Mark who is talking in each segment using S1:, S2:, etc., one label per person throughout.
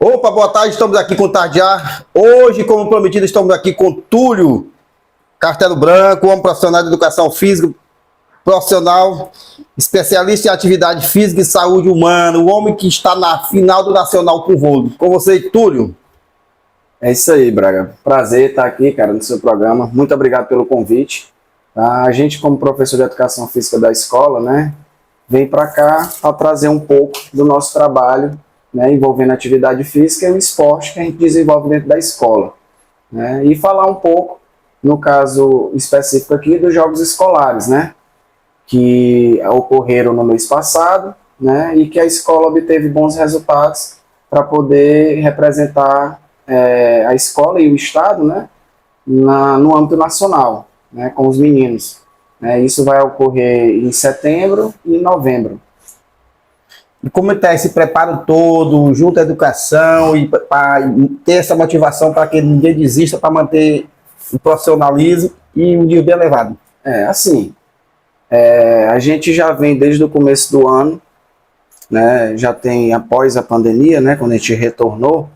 S1: Opa, boa tarde, estamos aqui com o Tardiar. Hoje, como prometido, estamos aqui com Túlio Castelo Branco, homem profissional de educação física, profissional, especialista em atividade física e saúde humana, o homem que está na final do Nacional com vôlei. Com você, Túlio.
S2: É isso aí, Braga. Prazer estar aqui, cara, no seu programa. Muito obrigado pelo convite. A gente, como professor de educação física da escola, né, vem para cá para trazer um pouco do nosso trabalho, né, envolvendo a atividade física e o esporte que a gente desenvolve dentro da escola, né, e falar um pouco, no caso específico aqui, dos jogos escolares, né, que ocorreram no mês passado, né, e que a escola obteve bons resultados para poder representar a escola e o estado, né, no âmbito nacional, né, com os meninos. Isso vai ocorrer em setembro e novembro.
S1: E como está esse preparo todo, junto à educação, e para ter essa motivação para que ninguém desista, para manter o profissionalismo e um nível bem elevado?
S2: A gente já vem desde o começo do ano, né, já tem após a pandemia, né, quando a gente retornou,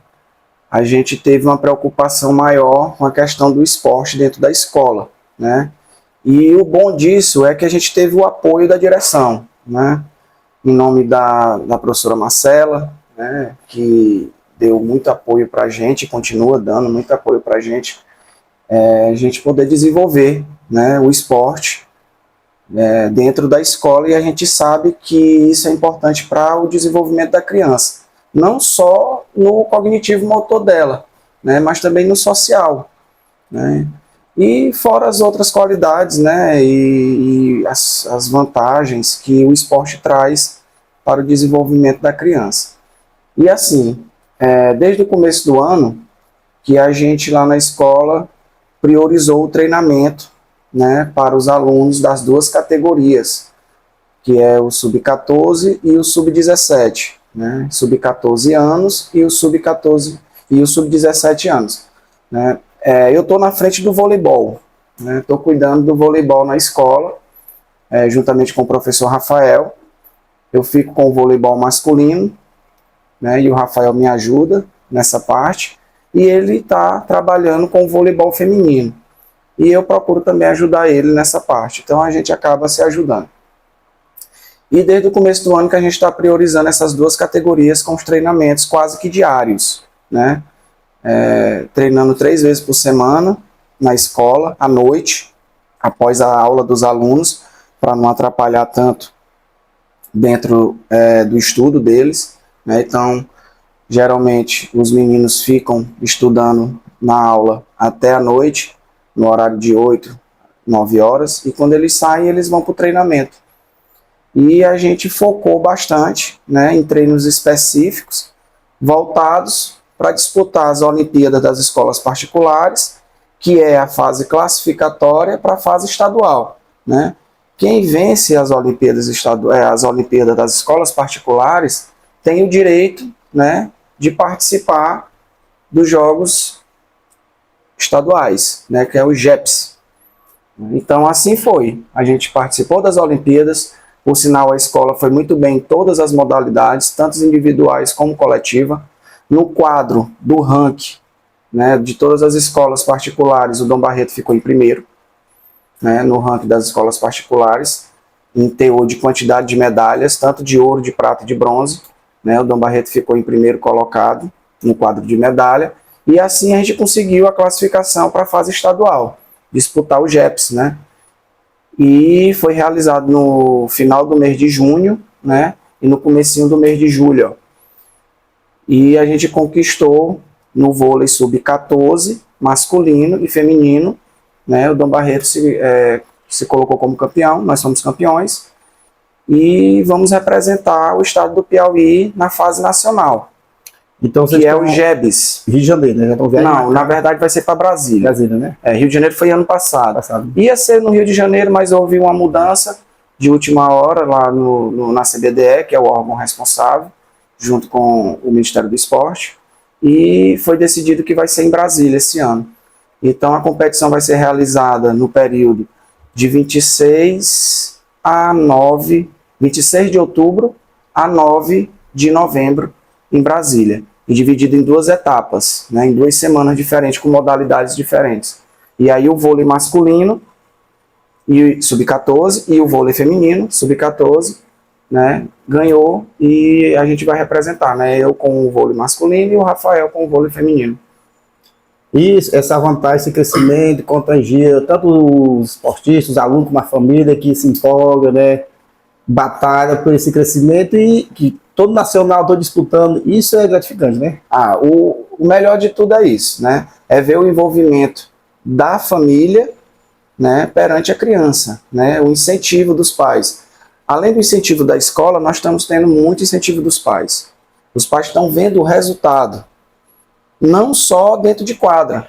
S2: a gente teve uma preocupação maior com a questão do esporte dentro da escola, né? E o bom disso é que a gente teve o apoio da direção, né? Em nome da professora Marcela, né, que deu muito apoio para a gente, continua dando muito apoio para a gente poder desenvolver, né, o esporte dentro da escola, e a gente sabe que isso é importante para o desenvolvimento da criança, não só no cognitivo motor dela, né, mas também no social, né, e fora as outras qualidades, né, e as vantagens que o esporte traz para o desenvolvimento da criança. E assim, desde o começo do ano, que a gente lá na escola priorizou o treinamento, né, para os alunos das duas categorias, que é o sub-14 e o sub-17, né, sub-14 anos e o sub-14 e o sub-17 anos, né. Eu estou na frente do voleibol, estou cuidando do voleibol na escola, juntamente com o professor Rafael. Eu fico com o voleibol masculino, né, e o Rafael me ajuda nessa parte, e ele está trabalhando com o voleibol feminino, e eu procuro também ajudar ele nessa parte, então a gente acaba se ajudando. E desde o começo do ano que a gente está priorizando essas duas categorias com os treinamentos quase que diários, né? Treinando 3 vezes por semana na escola, à noite, após a aula dos alunos, para não atrapalhar tanto dentro do estudo deles, né? Então, geralmente, os meninos ficam estudando na aula até a noite, no horário de 8, 9 horas, e quando eles saem, eles vão para o treinamento. E a gente focou bastante, né, em treinos específicos, voltados para disputar as Olimpíadas das escolas particulares, que é a fase classificatória para a fase estadual, né? Quem vence as Olimpíadas das escolas particulares tem o direito, né, de participar dos Jogos Estaduais, né, que é o JEPs. Então assim foi, a gente participou das Olimpíadas, por sinal a escola foi muito bem em todas as modalidades, tanto individuais como coletiva. No quadro do ranking, né, de todas as escolas particulares, o Dom Barreto ficou em primeiro, né, no ranking das escolas particulares, em teor de quantidade de medalhas, tanto de ouro, de prata e de bronze, né, o Dom Barreto ficou em primeiro colocado no quadro de medalha, e assim a gente conseguiu a classificação para a fase estadual, disputar o JEPs, né, e foi realizado no final do mês de junho, né, e no comecinho do mês de julho, e a gente conquistou no vôlei sub-14, masculino e feminino, né? O Dom Barreto se colocou como campeão, nós somos campeões, e vamos representar o estado do Piauí na fase nacional,
S1: Então,
S2: que é o JEBs.
S1: Rio de Janeiro, né?
S2: Não, na verdade vai ser para Brasília.
S1: Brasília, né?
S2: Rio de Janeiro foi ano passado. Ia ser no Rio de Janeiro, mas houve uma mudança de última hora lá na CBDE, que é o órgão responsável, junto com o Ministério do Esporte, e foi decidido que vai ser em Brasília esse ano. Então a competição vai ser realizada no período de 26 de outubro a 9 de novembro em Brasília. e dividido em 2 etapas, né, em 2 semanas diferentes, com modalidades diferentes. E aí o vôlei masculino, e sub-14, e o vôlei feminino, sub-14, né, ganhou, e a gente vai representar, né, eu com o vôlei masculino e o Rafael com o vôlei feminino.
S1: E essa vantagem, esse crescimento, contagia tanto os esportistas, os alunos, como a família que se empolga, né, batalha por esse crescimento e que todo nacional está disputando, isso é gratificante, né?
S2: O melhor de tudo é isso, né, é ver o envolvimento da família, né, perante a criança, né, o incentivo dos pais. Além do incentivo da escola, nós estamos tendo muito incentivo dos pais. Os pais estão vendo o resultado, não só dentro de quadra,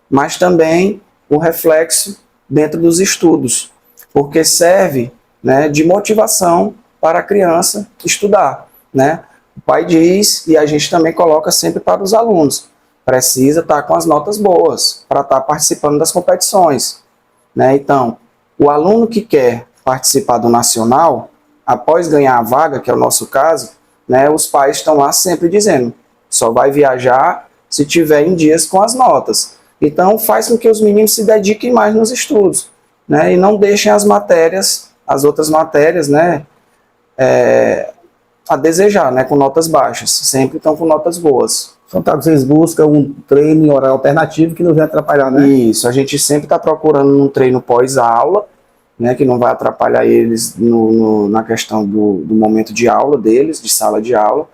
S2: mas também o reflexo dentro dos estudos, porque serve, né, de motivação para a criança estudar, né? O pai diz, e a gente também coloca sempre para os alunos, precisa estar com as notas boas para estar participando das competições, né? Então, o aluno que quer participar do nacional, após ganhar a vaga, que é o nosso caso, né, os pais estão lá sempre dizendo, só vai viajar se tiver em dias com as notas. Então, faz com que os meninos se dediquem mais nos estudos, né, e não deixem as matérias, as outras matérias, né, a desejar, né, com notas baixas. Sempre estão com notas boas.
S1: Fantástico, vocês buscam um treino em horário alternativo que não vai atrapalhar, né?
S2: Isso, a gente sempre está procurando um treino pós-aula, né, que não vai atrapalhar eles na questão do momento de aula deles, de sala de aula,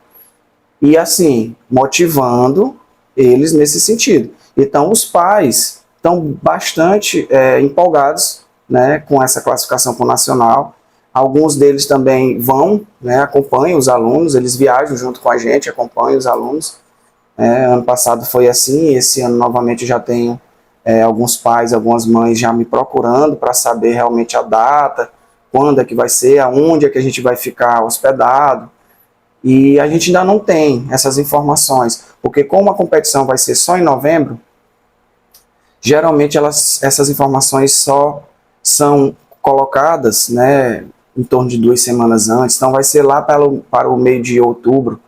S2: e assim, motivando eles nesse sentido. Então, os pais estão bastante empolgados, né, com essa classificação para o nacional. Alguns deles também vão, né, acompanham os alunos, eles viajam junto com a gente, acompanham os alunos. Ano passado foi assim, esse ano novamente já tenho alguns pais, algumas mães já me procurando para saber realmente a data, quando é que vai ser, aonde é que a gente vai ficar hospedado. E a gente ainda não tem essas informações, porque como a competição vai ser só em novembro, geralmente essas informações só são colocadas, né, em torno de 2 semanas antes, então vai ser lá para o meio de outubro.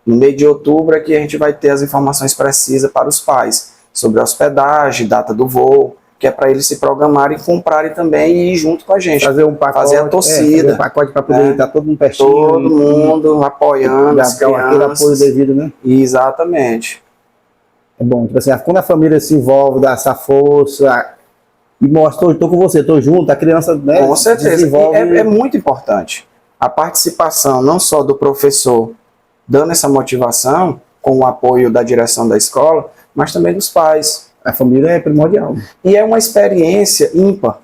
S2: No meio de outubro é que a gente vai ter as informações precisas para os pais, sobre a hospedagem, data do voo, que é para eles se programarem, comprarem também e ir junto com a gente.
S1: Fazer um pacote,
S2: fazer a torcida.
S1: Fazer um pacote para poder estar todo mundo pertinho.
S2: Todo mundo apoiando as crianças.
S1: Aquele apoio devido, né?
S2: Exatamente.
S1: É bom, tipo assim, quando a família se envolve, dá essa força e mostra, estou com você, estou junto, a criança, né,
S2: com certeza,
S1: desenvolve.
S2: É muito importante a participação não só do professor dando essa motivação com o apoio da direção da escola, mas também dos pais.
S1: A família é primordial.
S2: E é uma experiência ímpar.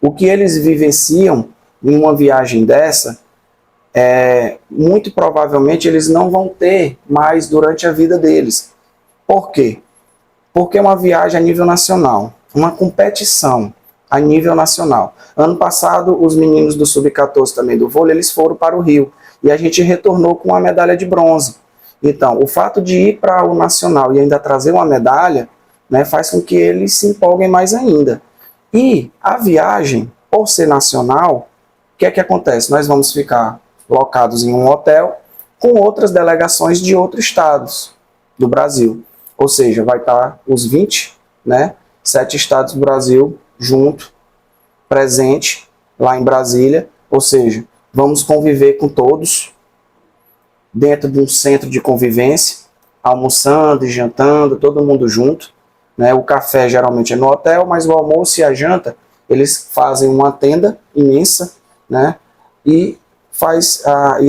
S2: O que eles vivenciam em uma viagem dessa, muito provavelmente eles não vão ter mais durante a vida deles. Por quê? Porque é uma viagem a nível nacional, uma competição a nível nacional. Ano passado, os meninos do Sub-14 também do vôlei, eles foram para o Rio, e a gente retornou com uma medalha de bronze. Então, o fato de ir para o nacional e ainda trazer uma medalha, né, faz com que eles se empolguem mais ainda. E a viagem, por ser nacional, o que é que acontece? Nós vamos ficar locados em um hotel com outras delegações de outros estados do Brasil. Ou seja, vai estar os 20, né, 7 estados do Brasil junto, presente lá em Brasília. Ou seja, vamos conviver com todos dentro de um centro de convivência, almoçando e jantando, todo mundo junto. Né? O café geralmente é no hotel, mas o almoço e a janta, eles fazem uma tenda imensa, né? E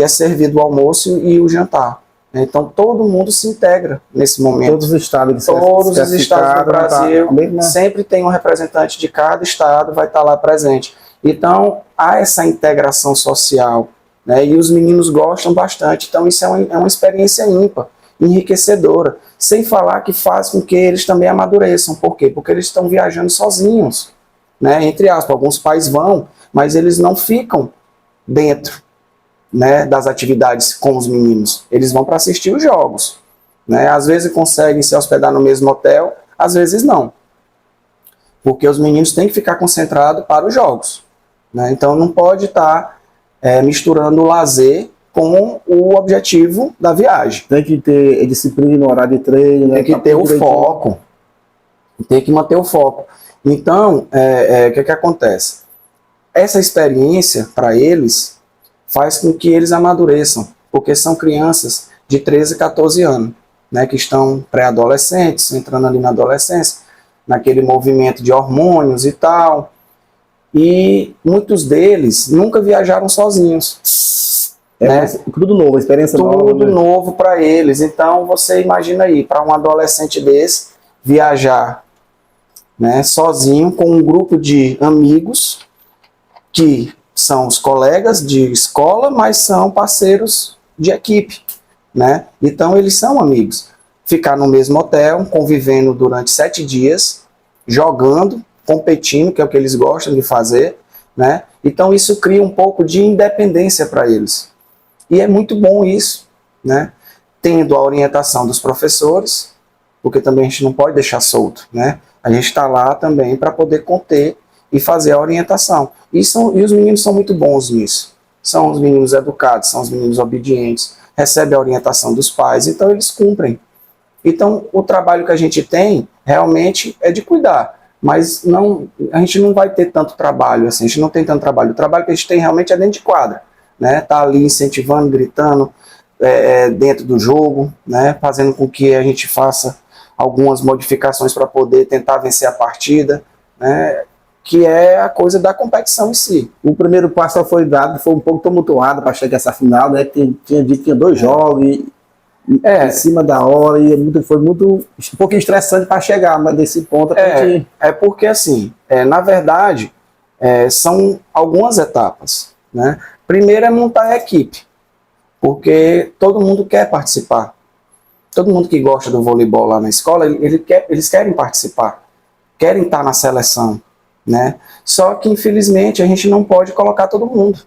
S2: é servido o almoço e o jantar. Então todo mundo se integra nesse momento.
S1: Todos os estados
S2: do Brasil, sempre tem um representante de cada estado, vai estar lá presente. Então há essa integração social, né? E os meninos gostam bastante. Então isso é uma experiência ímpar, enriquecedora. Sem falar que faz com que eles também amadureçam. Por quê? Porque eles estão viajando sozinhos, né? Entre aspas, alguns pais vão, mas eles não ficam dentro, né, das atividades com os meninos. Eles vão para assistir os jogos, né? Às vezes conseguem se hospedar no mesmo hotel, às vezes não, porque os meninos têm que ficar concentrados para os jogos, né? Então não pode estar misturando o lazer com o objetivo da viagem.
S1: Tem que ter disciplina no horário de treino, né?
S2: Tem que ter o foco. Tem que manter o foco. Então, o que acontece? Essa experiência, para eles, faz com que eles amadureçam, porque são crianças de 13 a 14 anos, né, que estão pré-adolescentes, entrando ali na adolescência, naquele movimento de hormônios e tal. E muitos deles nunca viajaram sozinhos. Né?
S1: Tudo novo, experiência nova.
S2: Tudo novo para eles. Então, você imagina aí, para um adolescente desse, viajar, né, sozinho, com um grupo de amigos, que são os colegas de escola, mas são parceiros de equipe. Né? Então, eles são amigos. Ficar no mesmo hotel, convivendo durante 7 dias, jogando, competindo, que é o que eles gostam de fazer. Né? Então, isso cria um pouco de independência para eles. E é muito bom isso, né? Tendo a orientação dos professores, porque também a gente não pode deixar solto, né? A gente está lá também para poder conter e fazer a orientação. E os meninos são muito bons nisso. São os meninos educados, são os meninos obedientes, recebem a orientação dos pais, então eles cumprem. Então, o trabalho que a gente tem, realmente, é de cuidar. Mas a gente não vai ter tanto trabalho, assim, a gente não tem tanto trabalho. O trabalho que a gente tem realmente é dentro de quadra. Né, tá ali incentivando, gritando dentro do jogo, né, fazendo com que a gente faça algumas modificações para poder tentar vencer a partida, né, que é a coisa da competição em si.
S1: O primeiro passo foi dado, foi um pouco tumultuado para chegar a essa final, né, tinha 2 jogos em cima da hora, e foi um pouquinho estressante para chegar nesse ponto.
S2: Porque assim, na verdade, são algumas etapas, né. Primeiro é montar a equipe, porque todo mundo quer participar. Todo mundo que gosta do voleibol lá na escola, eles querem participar, querem estar na seleção. Né? Só que, infelizmente, a gente não pode colocar todo mundo,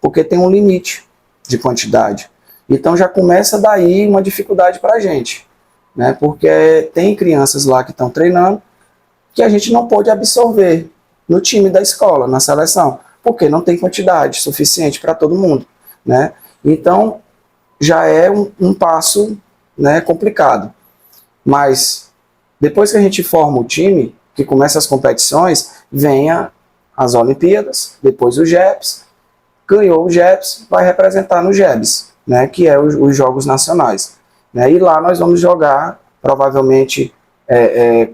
S2: porque tem um limite de quantidade. Então já começa daí uma dificuldade para a gente, né? Porque tem crianças lá que estão treinando que a gente não pode absorver no time da escola, na seleção, porque não tem quantidade suficiente para todo mundo, né? Então, já é um passo, né, complicado. Mas, depois que a gente forma o time, que começa as competições, vem as Olimpíadas, depois o JEBs, ganhou o JEBs, vai representar no JEBs, né, que é os Jogos Nacionais. Né? E lá nós vamos jogar, provavelmente,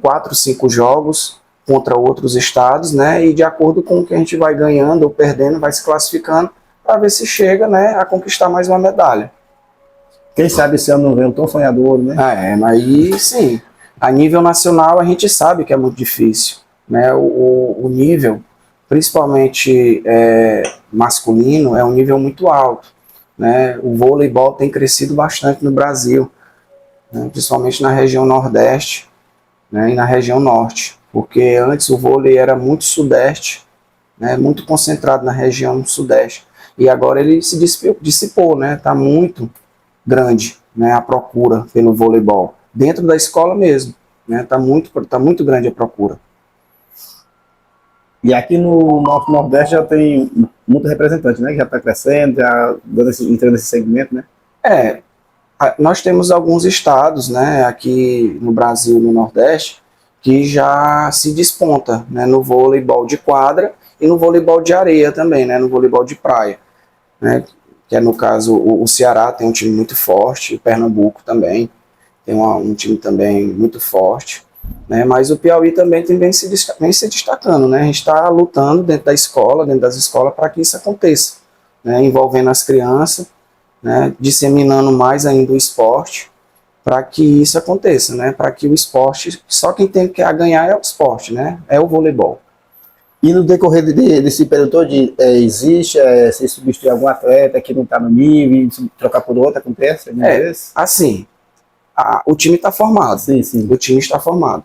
S2: 4, 5 jogos, contra outros estados, né, e de acordo com o que a gente vai ganhando ou perdendo, vai se classificando para ver se chega, né, a conquistar mais uma medalha.
S1: Quem sabe esse ano não vem tão sonhador, né?
S2: Aí sim, a nível nacional a gente sabe que é muito difícil, né, o nível, principalmente masculino, é um nível muito alto, né, o voleibol tem crescido bastante no Brasil, né, principalmente na região Nordeste, né, e na região Norte. Porque antes o vôlei era muito sudeste, né, muito concentrado na região sudeste. E agora ele se dissipou, né, está muito grande, né, a procura pelo voleibol. Dentro da escola mesmo, né, tá muito grande a procura.
S1: E aqui no Nordeste já tem muito representante, né, que já está crescendo, já entrando nesse segmento, né?
S2: Nós temos alguns estados, né, aqui no Brasil, no Nordeste, que já se desponta, né, no voleibol de quadra e no voleibol de areia também, né, no voleibol de praia, né, que é no caso o Ceará tem um time muito forte, o Pernambuco também tem um time também muito forte, né, mas o Piauí também vem se destacando, né, a gente está lutando dentro das escolas para que isso aconteça, né, envolvendo as crianças, né, disseminando mais ainda o esporte, para que isso aconteça, né? Para que o esporte, só quem tem que ganhar é o esporte, né? É o voleibol.
S1: E no decorrer desse período todo, existe se substituir algum atleta que não está no nível, trocar por outro, acontece?
S2: Assim, o time está formado.
S1: Sim.
S2: O time está formado.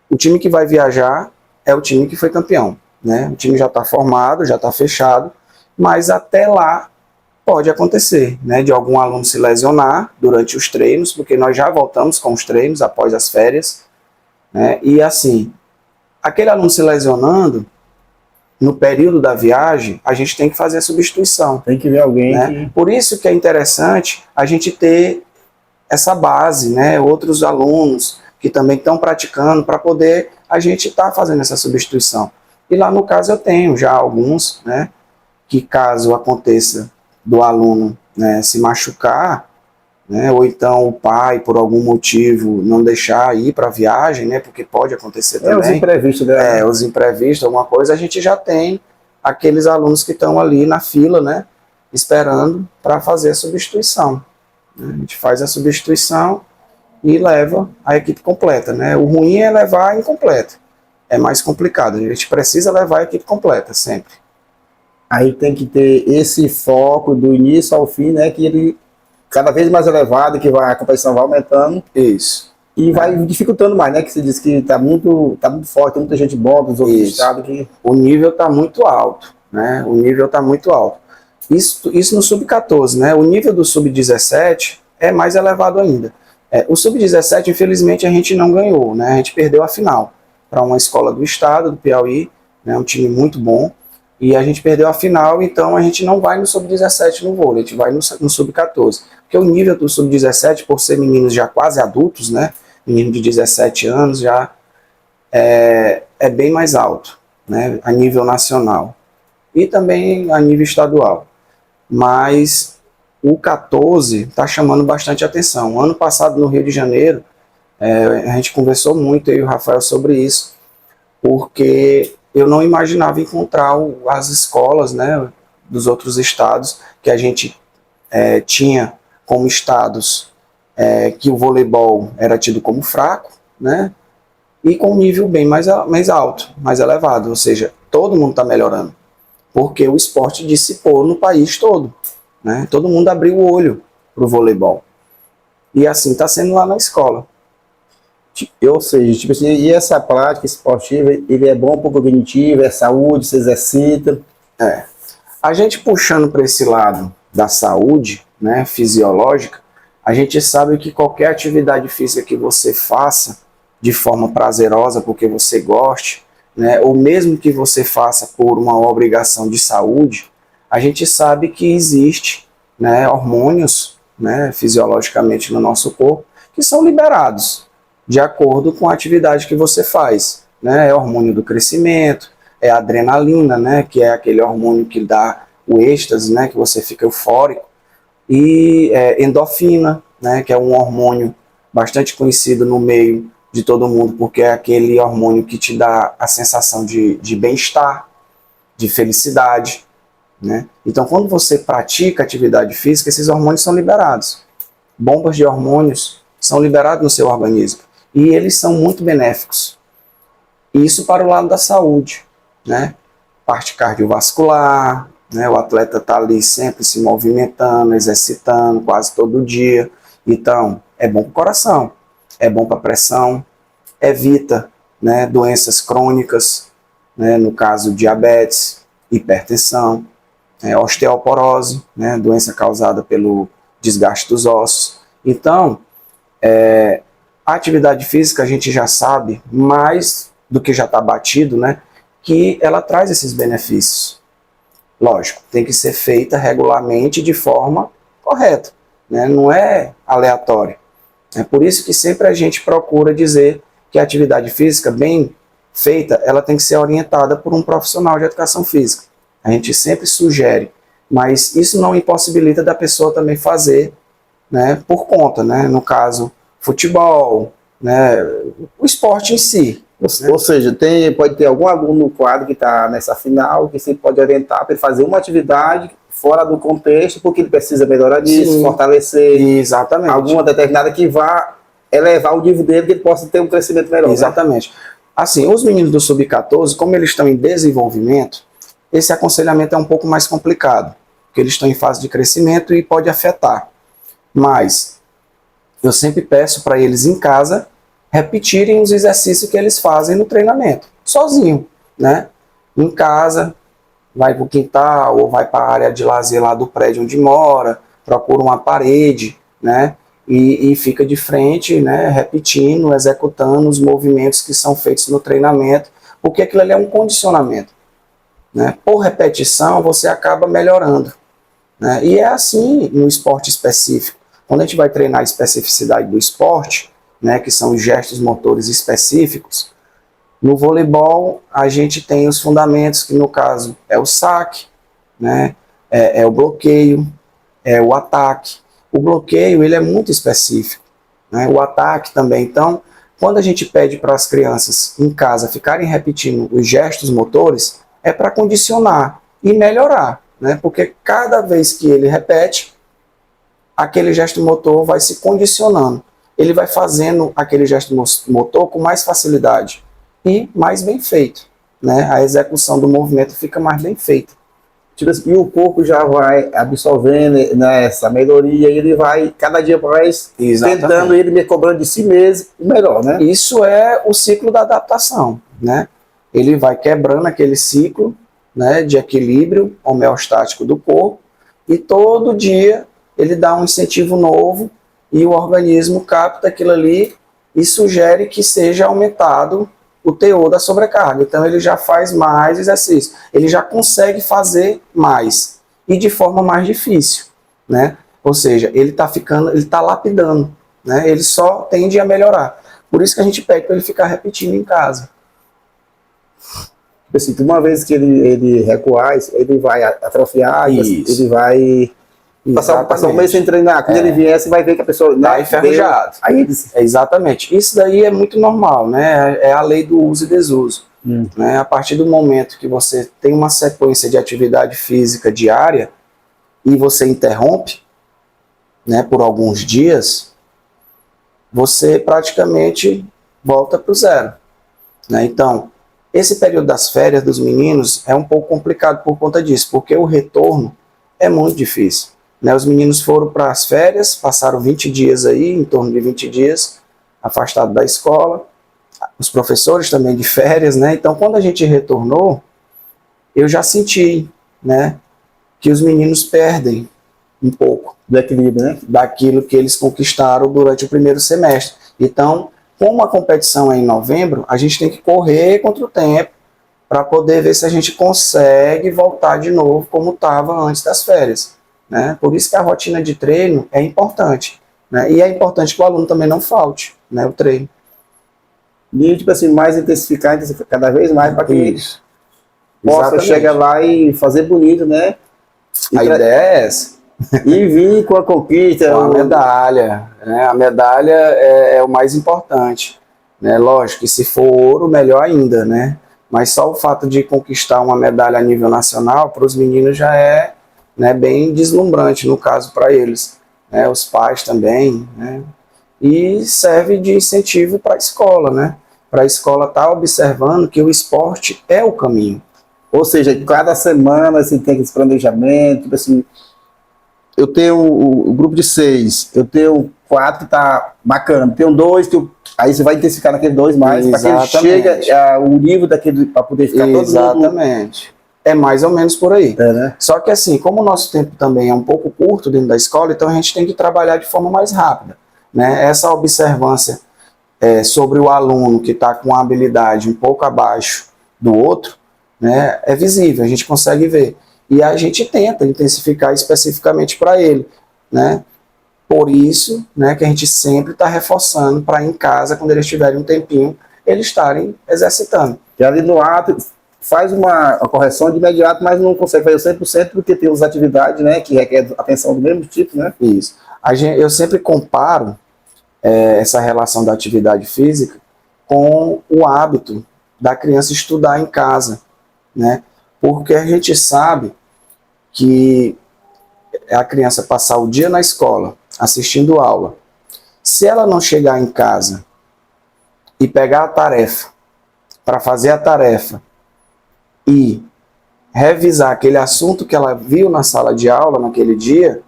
S2: O time que vai viajar é o time que foi campeão, né? O time já está formado, já está fechado, mas até lá pode acontecer, né, de algum aluno se lesionar durante os treinos, porque nós já voltamos com os treinos após as férias, né, e assim, aquele aluno se lesionando, no período da viagem, a gente tem que fazer a substituição.
S3: Tem que ver alguém
S2: Né?
S3: que...
S2: Por isso que é interessante a gente ter essa base, né? Outros alunos que também estão praticando para poder a gente estar fazendo essa substituição. E lá no caso eu tenho já alguns, né? Que caso aconteça do aluno, né, se machucar, né, ou então o pai, por algum motivo, não deixar ir para a viagem, né, porque pode acontecer também.
S3: Os imprevistos dela.
S2: Os imprevistos, alguma coisa, a gente já tem aqueles alunos que estão ali na fila, né, esperando para fazer a substituição. A gente faz a substituição e leva a equipe completa. Né. O ruim é levar incompleta. É mais complicado. A gente precisa levar a equipe completa sempre.
S3: Aí tem que ter esse foco do início ao fim, né? Que ele cada vez mais elevado, que a competição vai aumentando.
S2: Isso.
S3: E vai dificultando mais, né? Que você disse que tá muito forte, tem muita gente boa dos outros estados que...
S2: O nível está muito alto, né? O nível está muito alto. Isso no sub-14, né? O nível do sub-17 é mais elevado ainda. O sub-17, infelizmente, a gente não ganhou, né? A gente perdeu a final para uma escola do estado, do Piauí, né? Um time muito bom. E a gente perdeu a final, então a gente não vai no sub-17 no vôlei, a gente vai no sub-14. Porque o nível do sub-17, por ser meninos já quase adultos, né? Menino de 17 anos já é bem mais alto, né? A nível nacional. E também a nível estadual. Mas o 14 está chamando bastante atenção. Ano passado, no Rio de Janeiro, a gente conversou muito, eu e o Rafael, sobre isso, porque eu não imaginava encontrar as escolas, né, dos outros estados, que a gente tinha como estados que o voleibol era tido como fraco, né, e com um nível bem mais alto, mais elevado, ou seja, todo mundo está melhorando, porque o esporte dissipou no país todo, né, todo mundo abriu o olho para o voleibol, e assim está sendo lá na escola.
S3: Ou seja, tipo assim, e essa prática esportiva, ele é bom para o cognitivo, é saúde, se exercita?
S2: A gente puxando para esse lado da saúde, né, fisiológica, a gente sabe que qualquer atividade física que você faça de forma prazerosa, porque você goste, né, ou mesmo que você faça por uma obrigação de saúde, a gente sabe que existe, né, hormônios, né, fisiologicamente no nosso corpo que são liberados de acordo com a atividade que você faz, né? É hormônio do crescimento, é a adrenalina, né? Que é aquele hormônio que dá o êxtase, né? Que você fica eufórico, e endorfina, né? Que é um hormônio bastante conhecido no meio de todo mundo, porque é aquele hormônio que te dá a sensação de bem-estar, de felicidade, né? Então, quando você pratica atividade física, esses hormônios são liberados. Bombas de hormônios são liberados no seu organismo. E eles são muito benéficos. Isso para o lado da saúde, né? Parte cardiovascular, né? O atleta está ali sempre se movimentando, exercitando quase todo dia. Então, é bom para o coração, é bom para a pressão, evita, né, doenças crônicas, né? No caso, diabetes, hipertensão, osteoporose, né? Doença causada pelo desgaste dos ossos. Então, a atividade física a gente já sabe, mais do que já está batido, né, que ela traz esses benefícios. Lógico, tem que ser feita regularmente de forma correta, né, não é aleatória. É por isso que sempre a gente procura dizer que a atividade física bem feita, ela tem que ser orientada por um profissional de educação física. A gente sempre sugere, mas isso não impossibilita da pessoa também fazer, né, por conta, né, no caso futebol, né, o esporte em si.
S3: Ou seja, pode ter algum aluno no quadro que está nessa final, que você pode orientar para ele fazer uma atividade fora do contexto, porque ele precisa melhorar disso,
S2: Sim,
S3: fortalecer.
S2: Exatamente.
S3: Alguma determinada que vá elevar o nível dele, que ele possa ter um crescimento melhor.
S2: Exatamente. Né? Assim, os meninos do Sub-14, como eles estão em desenvolvimento, esse aconselhamento é um pouco mais complicado, porque eles estão em fase de crescimento e pode afetar. Mas eu sempre peço para eles em casa repetirem os exercícios que eles fazem no treinamento, sozinho, né? Em casa, vai para o quintal ou vai para a área de lazer lá do prédio onde mora, procura uma parede, né? E fica de frente, né? Repetindo, executando os movimentos que são feitos no treinamento, porque aquilo ali é um condicionamento. né? Por repetição, você acaba melhorando, né? E é assim no esporte específico. Quando a gente vai treinar a especificidade do esporte, né, que são os gestos motores específicos, no voleibol a gente tem os fundamentos, que no caso é o saque, né, é o bloqueio, é o ataque. O bloqueio ele é muito específico, né, o ataque também. Então, quando a gente pede para as crianças em casa ficarem repetindo os gestos motores, é para condicionar e melhorar, né, porque cada vez que ele repete, aquele gesto motor vai se condicionando. Ele vai fazendo aquele gesto motor com mais facilidade e mais bem feito, né? A execução do movimento fica mais bem feita.
S3: Tipo assim, e o corpo já vai absorvendo, né, essa melhoria e ele vai cada dia mais tentando, ele me cobrando de si mesmo o melhor, né?
S2: Isso é o ciclo da adaptação, né? Ele vai quebrando aquele ciclo, né, de equilíbrio homeostático do corpo e todo dia ele dá um incentivo novo e o organismo capta aquilo ali e sugere que seja aumentado o teor da sobrecarga. Então ele já faz mais exercício, ele já consegue fazer mais e de forma mais difícil, né? Ou seja, ele está lapidando, né? Ele só tende a melhorar. Por isso que a gente pede para ele ficar repetindo em casa.
S3: Assim, uma vez que ele recuar, ele vai atrofiar, ele vai passar um mês sem treinar. Quando ele vier, você vai ver que a pessoa
S2: tá enferrujado. Exatamente. Isso daí é muito normal, né? É a lei do uso e desuso. Né? A partir do momento que você tem uma sequência de atividade física diária e você interrompe, né, por alguns dias, você praticamente volta para o zero, né? Então, esse período das férias dos meninos é um pouco complicado por conta disso, porque o retorno é muito difícil. Né, os meninos foram para as férias, passaram 20 dias aí, em torno de 20 dias, afastados da escola, os professores também de férias, né? Então, quando a gente retornou, eu já senti, né, que os meninos perdem um pouco
S3: do equilíbrio, né,
S2: daquilo que eles conquistaram durante o primeiro semestre. Então, como a competição é em novembro, a gente tem que correr contra o tempo para poder ver se a gente consegue voltar de novo como estava antes das férias. Né? Por isso que a rotina de treino é importante, né? E é importante que o aluno também não falte, né, o treino.
S3: E, tipo assim, mais intensificar cada vez mais para que
S2: isso
S3: possa chegar lá e fazer bonito, né?
S2: A ideia é essa.
S3: E vir com a conquista.
S2: Com a medalha, né? A medalha é o mais importante, né? Lógico que se for ouro, melhor ainda, né? Mas só o fato de conquistar uma medalha a nível nacional, para os meninos já é, né, bem deslumbrante, no caso, para eles, né, os pais também, né, e serve de incentivo para a escola, né, para a escola estar observando que o esporte é o caminho.
S3: Ou seja, cada semana assim, tem esse planejamento, tipo assim, eu tenho o grupo de 6, eu tenho 4 que tá bacana, tenho 2 que aí você vai intensificar naquele 2 mais, para que ele chegue o nível daquele, para poder ficar todo mundo.
S2: Exatamente. É mais ou menos por aí.
S3: Né?
S2: Só que assim, como o nosso tempo também é um pouco curto dentro da escola, então a gente tem que trabalhar de forma mais rápida. Né? Essa observância sobre o aluno que está com uma habilidade um pouco abaixo do outro, né, é visível, a gente consegue ver. E a gente tenta intensificar especificamente para ele. Né? Por isso, né, que a gente sempre está reforçando para em casa, quando eles tiverem um tempinho, eles estarem exercitando.
S3: E ali no ato faz uma correção de imediato, mas não consegue fazer 100% porque tem as atividades, né, que requer atenção do mesmo tipo, né?
S2: Isso. Eu sempre comparo essa relação da atividade física com o hábito da criança estudar em casa, né? Porque a gente sabe que a criança passar o dia na escola assistindo aula, se ela não chegar em casa e pegar a tarefa para fazer a tarefa e revisar aquele assunto que ela viu na sala de aula naquele dia,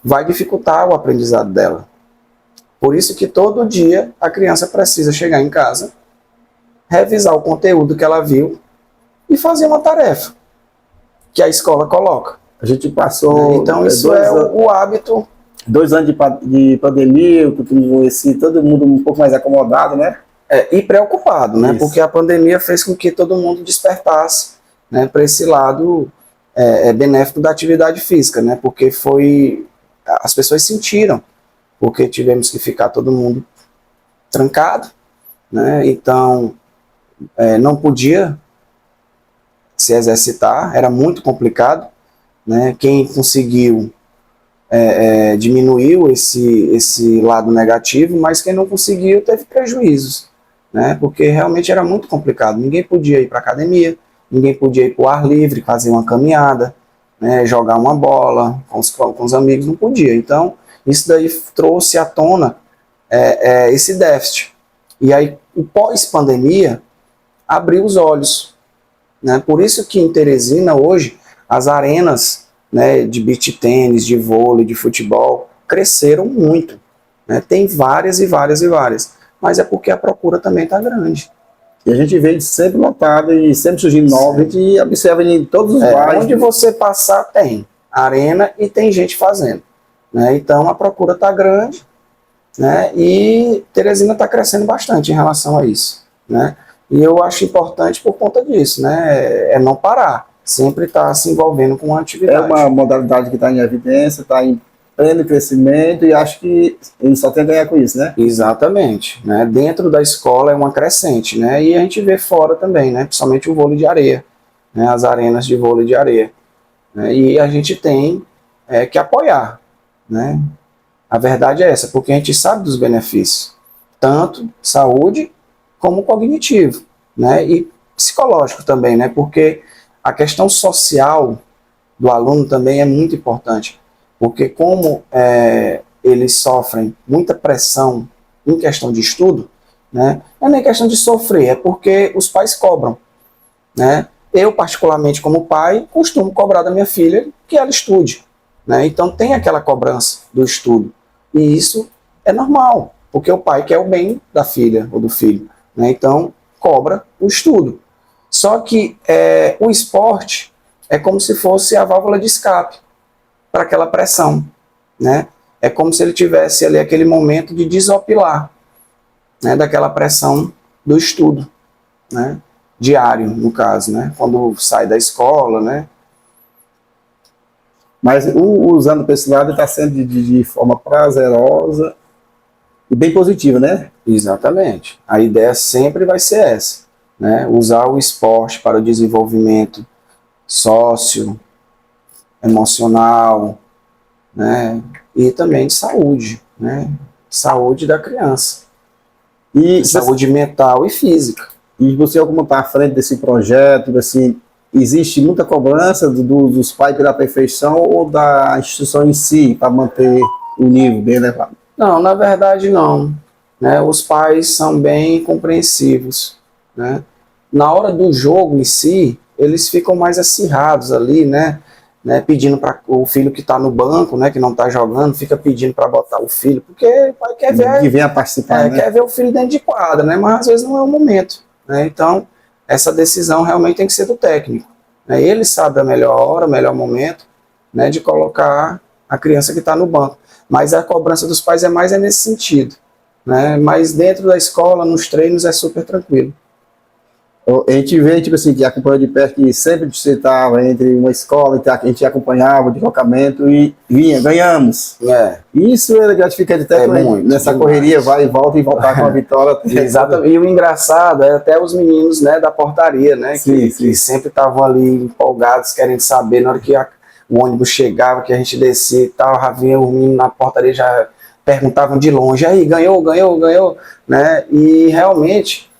S2: vai dificultar o aprendizado dela. Por isso que todo dia a criança precisa chegar em casa, revisar o conteúdo que ela viu e fazer uma tarefa que a escola coloca.
S3: A gente passou...
S2: Então isso é o hábito...
S3: 2 anos de pandemia, todo mundo um pouco mais acomodado, né?
S2: E preocupado, né? Porque a pandemia fez com que todo mundo despertasse né, para esse lado benéfico da atividade física, né, porque as pessoas sentiram, porque tivemos que ficar todo mundo trancado, né, então não podia se exercitar, era muito complicado, né, quem conseguiu diminuiu esse lado negativo, mas quem não conseguiu teve prejuízos, né, porque realmente era muito complicado, ninguém podia ir para a academia, ninguém podia ir para o ar livre, fazer uma caminhada, né, jogar uma bola com os amigos, não podia. Então, isso daí trouxe à tona esse déficit. E aí, o pós-pandemia abriu os olhos, né? Por isso que em Teresina, hoje, as arenas, né, de beach tênis, de vôlei, de futebol, cresceram muito, né? Tem várias e várias e várias, mas é porque a procura também está grande.
S3: E a gente vê sempre lotado e sempre surgindo novo, a gente observa em todos os bairros.
S2: Onde você passar tem arena e tem gente fazendo, né? Então a procura está grande, né? E Teresina está crescendo bastante em relação a isso, né? E eu acho importante por conta disso, né? É não parar, sempre estar se envolvendo com a atividade.
S3: É uma modalidade que está em evidência, está em pleno crescimento e acho que ele só tem a ganhar com isso, né?
S2: Exatamente, né? Dentro da escola é uma crescente, né? E a gente vê fora também, né? Principalmente o vôlei de areia, né? As arenas de vôlei de areia, né? E a gente tem que apoiar, né? A verdade é essa, porque a gente sabe dos benefícios, tanto saúde como cognitivo, né? E psicológico também, né? Porque a questão social do aluno também é muito importante. Porque como eles sofrem muita pressão em questão de estudo, né, não é nem questão de sofrer, é porque os pais cobram, né? Eu, particularmente como pai, costumo cobrar da minha filha que ela estude, né? Então tem aquela cobrança do estudo. E isso é normal, porque o pai quer o bem da filha ou do filho, né? Então cobra o estudo. Só que o esporte é como se fosse a válvula de escape para aquela pressão, né? É como se ele tivesse ali aquele momento de desopilar, né, daquela pressão do estudo, né? Diário, no caso, né? Quando sai da escola, né?
S3: Mas usando para esse lado está sendo de forma prazerosa e bem positiva, né?
S2: Exatamente. A ideia sempre vai ser essa, né? Usar o esporte para o desenvolvimento sócio, emocional, né? E também de saúde, né? Saúde da criança.
S3: E
S2: saúde mental e física.
S3: E você, como está à frente desse projeto, assim, existe muita cobrança dos pais pela perfeição ou da instituição em si para manter o nível bem elevado?
S2: Não, na verdade não, né? Os pais são bem compreensivos, né? Na hora do jogo em si, eles ficam mais acirrados ali, né? Pedindo para o filho que está no banco, né, que não está jogando, fica pedindo para botar o filho, porque o pai quer ver,
S3: que venha participar, né?
S2: Quer ver o filho dentro de quadra, né? Mas às vezes não é o momento, né? Então essa decisão realmente tem que ser do técnico, né? Ele sabe a melhor hora, o melhor momento, né, de colocar a criança que está no banco. Mas a cobrança dos pais é mais nesse sentido, né? Mas dentro da escola, nos treinos, é super tranquilo.
S3: A gente vê, tipo assim, que acompanhou de perto, que sempre você estava entre uma escola, a gente acompanhava o deslocamento e vinha, ganhamos. Isso é gratificante até nessa demais. Correria, vai e voltar com a vitória.
S2: Exatamente. E o engraçado é até os meninos, né, da portaria, né, que sempre estavam ali empolgados, querendo saber, na hora que o ônibus chegava, que a gente descia e tal, vinha o menino na portaria, já perguntavam de longe, aí, ganhou, né, e realmente...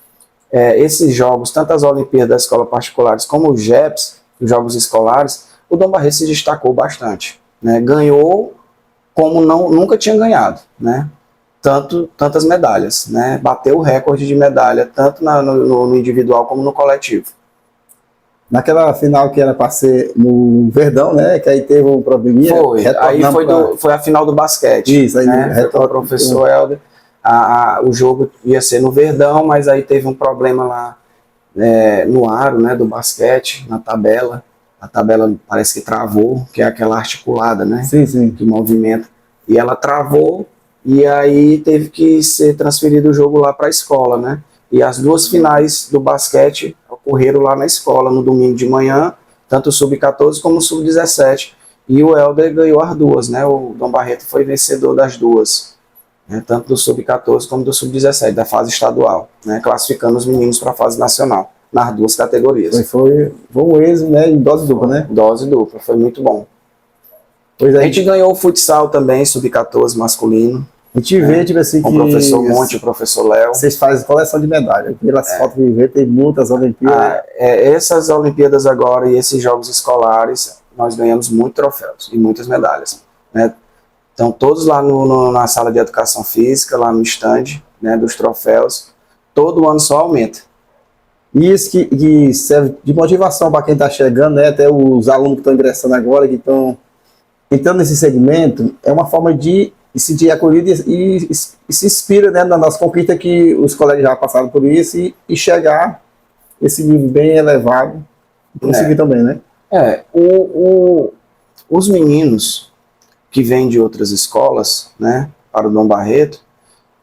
S2: esses jogos, tanto as Olimpíadas das escolas particulares como os JEPs, os jogos escolares, o Dom Barreto se destacou bastante, né? Ganhou como nunca tinha ganhado, né? Tantas medalhas, né? Bateu o recorde de medalha, tanto no individual como no coletivo.
S3: Naquela final que era para ser no Verdão, né? Que aí teve um probleminha.
S2: Foi a final do basquete.
S3: Isso, aí
S2: né? Foi com o professor Helder. O jogo ia ser no Verdão, mas aí teve um problema lá no aro, né, do basquete, na tabela. A tabela parece que travou, que é aquela articulada, né?
S3: Sim.
S2: Que movimenta. E ela travou, e aí teve que ser transferido o jogo lá para a escola, né? E as duas finais do basquete correram lá na escola no domingo de manhã, tanto o sub-14 como o sub-17. E o Helder ganhou as duas, né? O Dom Barreto foi vencedor das duas, né? Tanto do sub-14 como do sub-17, da fase estadual, né? Classificando os meninos para a fase nacional, nas duas categorias.
S3: Foi um êxito, né? Em dose dupla, né?
S2: Dose dupla, foi muito bom.
S3: Pois
S2: A
S3: aí,
S2: gente ganhou o futsal também, sub-14 masculino,
S3: a gente vê, tipo assim,
S2: com
S3: que
S2: o professor Monte e o professor Léo.
S3: vocês fazem coleção de medalhas. Pelas fotos que vê, tem muitas Olimpíadas.
S2: Essas Olimpíadas agora e esses jogos escolares, nós ganhamos muitos troféus e muitas medalhas, né? Então, todos lá na sala de educação física, lá no stand, né, dos troféus, todo ano só aumenta.
S3: E isso que serve de motivação para quem está chegando, né? Até os alunos que estão ingressando agora, que estão entrando nesse segmento, é uma forma de se sentir acolhido e se inspira, né, nas conquistas que os colegas já passaram por isso e chegar esse nível bem elevado e conseguir também, né?
S2: Os meninos que vêm de outras escolas, né, para o Dom Barreto,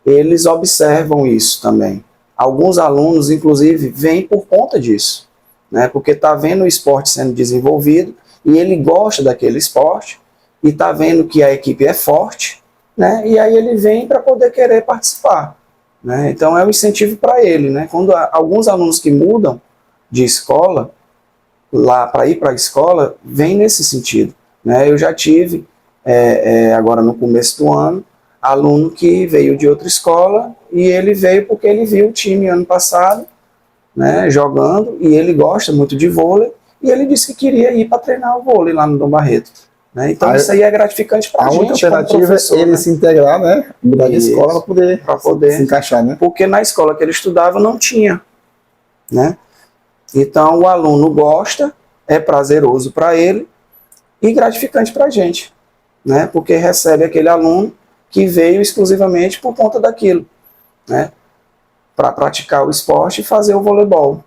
S2: eles observam isso também. Alguns alunos, inclusive, vêm por conta disso, né, porque está vendo o esporte sendo desenvolvido e ele gosta daquele esporte e está vendo que a equipe é forte, né, e aí ele vem para poder querer participar, né. Então é um incentivo para ele, né. Quando alguns alunos que mudam de escola lá para ir para a escola, vem nesse sentido, né. Eu já tive agora no começo do ano aluno que veio de outra escola e ele veio porque ele viu o time ano passado, né, jogando, e ele gosta muito de vôlei e ele disse que queria ir para treinar o vôlei lá no Dom Barreto, né? Então isso aí é gratificante para a gente.
S3: A única alternativa é ele, né, se integrar, né, mudar de escola para poder se encaixar, né?
S2: Porque na escola que ele estudava não tinha, né? Então o aluno gosta, é prazeroso para ele e gratificante para a gente, né? Porque recebe aquele aluno que veio exclusivamente por conta daquilo, né? Para praticar o esporte e fazer o voleibol.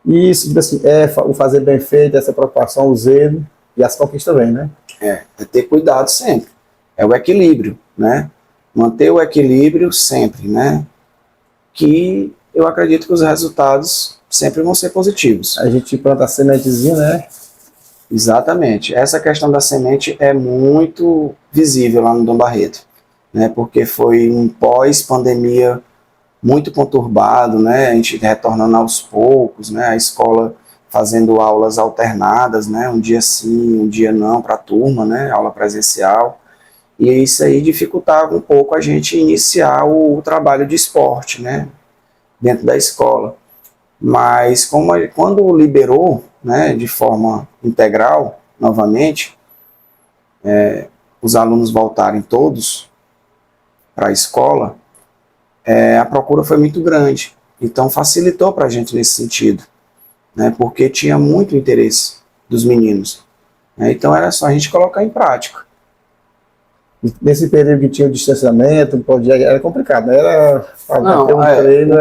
S3: Isso, tipo assim, o fazer bem feito, essa preocupação, o zelo e as conquistas também, né?
S2: É ter cuidado sempre. É o equilíbrio, né? Manter o equilíbrio sempre, né? Que eu acredito que os resultados sempre vão ser positivos.
S3: A gente planta a sementezinha, né?
S2: Exatamente. Essa questão da semente é muito visível lá no Dom Barreto, né? Porque foi um pós-pandemia muito conturbado, né? A gente retornando aos poucos, né? A escola fazendo aulas alternadas, né? Um dia sim, um dia não para a turma, né? Aula presencial. E isso aí dificultava um pouco a gente iniciar o trabalho de esporte, né? Dentro da escola. Mas quando liberou, né, de forma integral, novamente, os alunos voltarem todos para a escola, a procura foi muito grande. Então facilitou para a gente nesse sentido, né, porque tinha muito interesse dos meninos, né, então era só a gente colocar em prática.
S3: Nesse período que tinha o distanciamento, era complicado, né?
S2: Não,
S3: ter um treino,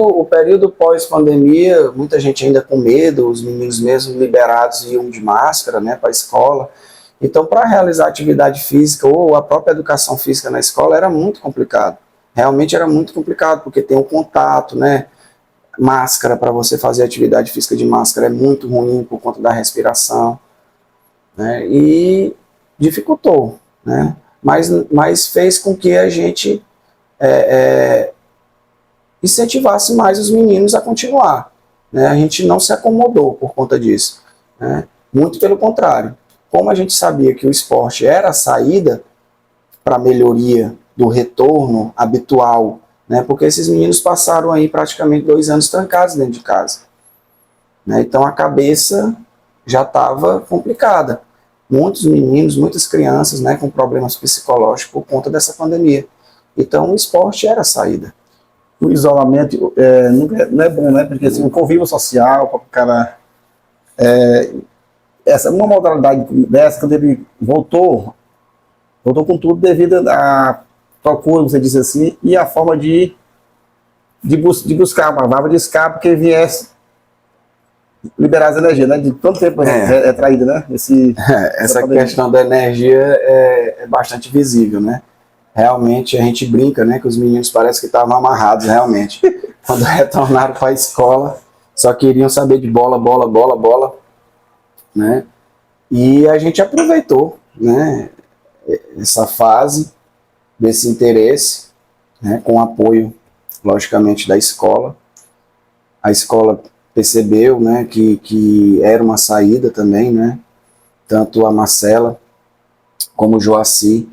S2: o período pós-pandemia, muita gente ainda com medo, os meninos mesmo liberados iam de máscara, né, para a escola. Então, para realizar atividade física ou a própria educação física na escola era muito complicado. Realmente era muito complicado, porque tem o contato, né? Máscara, para você fazer atividade física de máscara é muito ruim por conta da respiração, né? E dificultou, né? Mas fez com que a gente incentivasse mais os meninos a continuar, né? A gente não se acomodou por conta disso, né? Muito pelo contrário. Como a gente sabia que o esporte era a saída para a melhoria do retorno habitual, né? Porque esses meninos passaram aí praticamente 2 anos trancados dentro de casa, né? Então a cabeça já estava complicada. Muitos meninos, muitas crianças, né, com problemas psicológicos por conta dessa pandemia. Então o esporte era a saída.
S3: O isolamento não é bom, né? Porque assim, o convívio social, para o cara. Uma modalidade dessa, quando ele voltou com tudo devido à procura, você disse assim, e a forma de buscar uma válvula de escape que viesse liberar as energias, né? De tanto tempo traída, né?
S2: Essa questão da energia é bastante visível, né? Realmente a gente brinca, né? Que os meninos parecem que estavam amarrados, realmente. Quando retornaram para a escola, só queriam saber de bola, bola, bola, bola, né? E a gente aproveitou, né, essa fase desse interesse, né, com o apoio, logicamente, da escola. A escola percebeu, né, que era uma saída também, né? Tanto a Marcela como o Joaci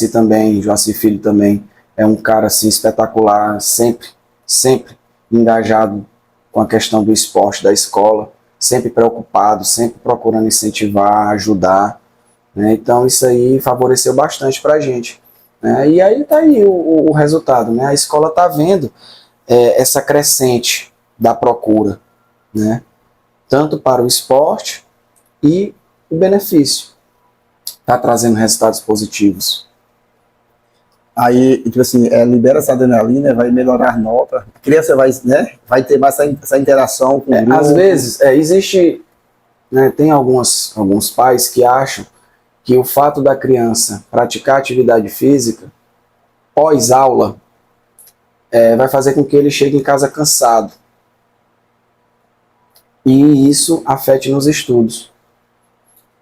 S2: também, Joaci Filho também é um cara assim espetacular, sempre engajado com a questão do esporte da escola, sempre preocupado, sempre procurando incentivar, ajudar, né? Então isso aí favoreceu bastante para a gente, né? E aí tá aí o resultado, né? A escola tá vendo essa crescente da procura, né? Tanto para o esporte e o benefício, tá trazendo resultados positivos.
S3: Aí, tipo assim, libera essa adrenalina, vai melhorar a nota. A criança vai, né, vai ter mais essa interação com o grupo.
S2: Às vezes, existe, né, tem alguns pais que acham que o fato da criança praticar atividade física pós-aula vai fazer com que ele chegue em casa cansado. E isso afete nos estudos.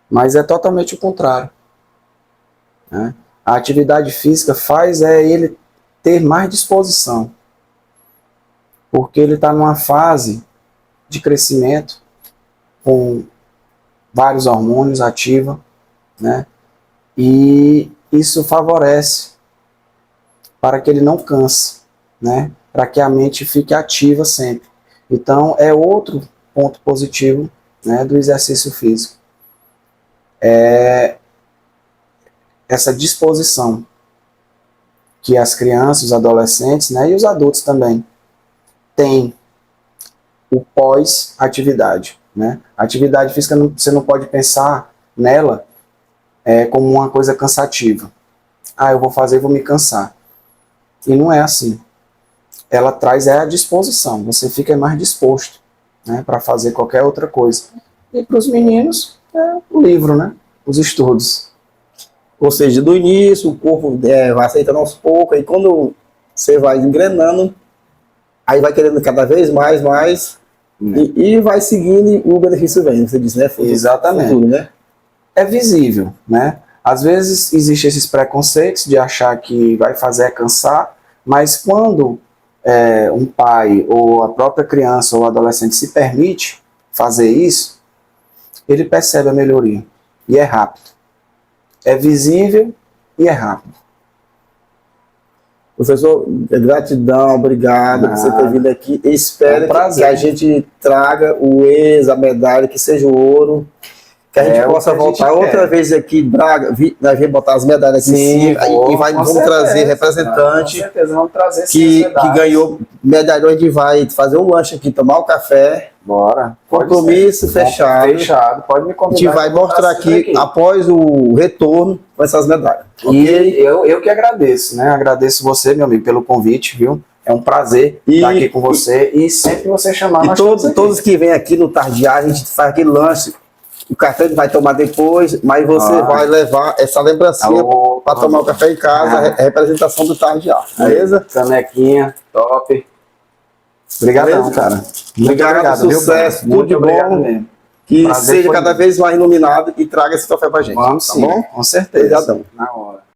S2: Mas é totalmente o contrário, né? A atividade física faz ele ter mais disposição, porque ele está numa fase de crescimento com vários hormônios ativos, né? E isso favorece para que ele não canse, né? Para que a mente fique ativa sempre. Então é outro ponto positivo, né, do exercício físico. Essa disposição que as crianças, os adolescentes, né, e os adultos também têm o pós-atividade, né? A atividade física, você não pode pensar nela como uma coisa cansativa. Eu vou fazer e vou me cansar. E não é assim. Ela traz a disposição, você fica mais disposto, né, para fazer qualquer outra coisa. E para os meninos, o livro, né, os estudos.
S3: Ou seja, do início, o corpo vai aceitando aos poucos, aí quando você vai engrenando, aí vai querendo cada vez mais, e vai seguindo e o benefício vem, você disse, né?
S2: Exatamente.
S3: Futuro, né?
S2: É visível, né? Às vezes existem esses preconceitos de achar que vai fazer cansar, mas quando um pai ou a própria criança ou adolescente se permite fazer isso, ele percebe a melhoria, e é rápido. É visível e é rápido.
S3: Professor, gratidão, obrigado por você ter vindo aqui. Espero que a gente traga o a medalha, que seja o ouro, que a gente possa voltar outra vez aqui, Braga, nós vamos botar as medalhas aqui em cima, e vamos trazer representante
S2: vamos trazer
S3: que ganhou medalhões, a gente vai fazer um lanche aqui, tomar um café.
S2: Bora.
S3: Compromisso fechado.
S2: Fechado. Pode me convidar.
S3: A gente vai mostrar aqui após o retorno com essas medalhas.
S2: E eu que agradeço, né? Agradeço você, meu amigo, pelo convite, viu? É um prazer estar aqui com você e sempre você chamar.
S3: E todos que vêm aqui no Tardiar, a gente faz aquele lanche. O café ele vai tomar depois, mas você vai levar essa lembrancinha para tomar o café em casa, representação do Tardiar. Beleza?
S2: Canequinha, top. Obrigado, cara.
S3: Muito obrigado, sucesso, tudo de bom. Mesmo. Que seja cada vez mais iluminado e traga esse café pra gente.
S2: Vamos sim,
S3: tá bom?
S2: Com certeza.
S3: Obrigadão.
S2: Na hora.